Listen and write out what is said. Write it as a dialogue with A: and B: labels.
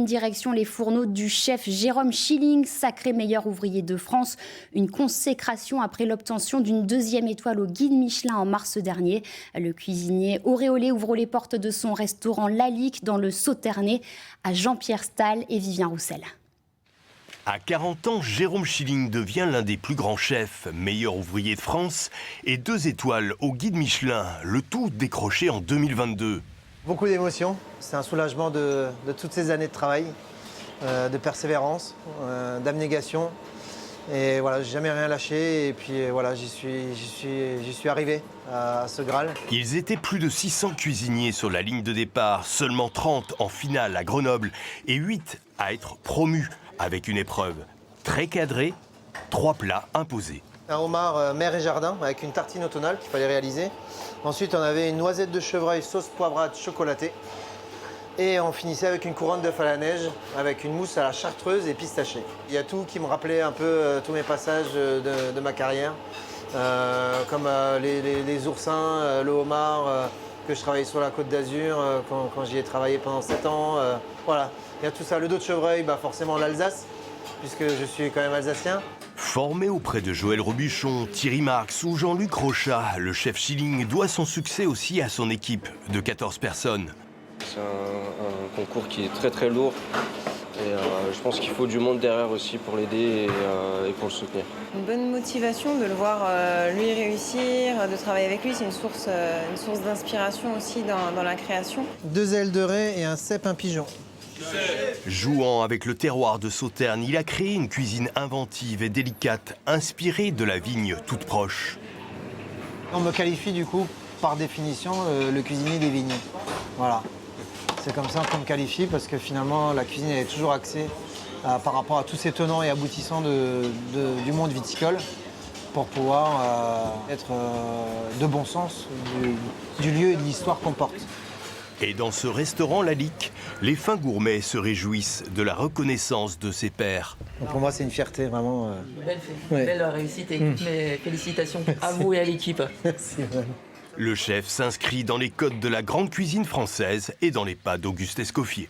A: Direction les fourneaux du chef Jérôme Schilling, sacré meilleur ouvrier de France. Une consécration après l'obtention d'une 2e étoile au guide Michelin en mars dernier. Le cuisinier auréolé ouvre les portes de son restaurant Lalique dans le Sauternais à Jean-Pierre Stahl et Vivien Roussel.
B: À 40 ans, Jérôme Schilling devient l'un des plus grands chefs, meilleur ouvrier de France et 2 étoiles au guide Michelin, le tout décroché en 2022.
C: Beaucoup d'émotions, c'est un soulagement de toutes ces années de travail, de persévérance, d'abnégation. Et voilà, j'ai jamais rien lâché et puis voilà, j'y suis arrivé à ce Graal.
B: Ils étaient plus de 600 cuisiniers sur la ligne de départ, seulement 30 en finale à Grenoble et 8 à être promus avec une épreuve très cadrée, 3 plats imposés.
C: Un homard mer et jardin avec une tartine automnale qu'il fallait réaliser. Ensuite, on avait une noisette de chevreuil sauce poivrade chocolatée. Et on finissait avec une couronne d'œuf à la neige, avec une mousse à la chartreuse et pistachée. Il y a tout qui me rappelait un peu tous mes passages de ma carrière, comme les oursins, le homard, que je travaillais sur la Côte d'Azur quand j'y ai travaillé pendant 7 ans. Voilà, il y a tout ça. Le dos de chevreuil, forcément l'Alsace, puisque je suis quand même alsacien.
B: Formé auprès de Joël Robuchon, Thierry Marx ou Jean-Luc Rochat, le chef Schilling doit son succès aussi à son équipe de 14 personnes.
D: C'est un concours qui est très très lourd et je pense qu'il faut du monde derrière aussi pour l'aider et pour le soutenir.
E: Une bonne motivation de le voir lui réussir, de travailler avec lui, c'est une source d'inspiration aussi dans la création.
C: 2 ailes de raie et un cèpe, un pigeon.
B: Jouant avec le terroir de Sauternes, il a créé une cuisine inventive et délicate, inspirée de la vigne toute proche.
C: On me qualifie du coup, par définition, le cuisinier des vignes. Voilà. C'est comme ça qu'on me qualifie parce que finalement, la cuisine elle est toujours axée par rapport à tous ces tenants et aboutissants du monde viticole pour pouvoir être de bon sens du lieu et de l'histoire qu'on porte.
B: Et dans ce restaurant Lalique, les fins gourmets se réjouissent de la reconnaissance de ses pairs.
C: Donc pour moi, c'est une fierté, vraiment.
F: Belle réussite et mes félicitations à vous et à l'équipe.
C: Merci.
B: Le chef s'inscrit dans les codes de la grande cuisine française et dans les pas d'Auguste Escoffier.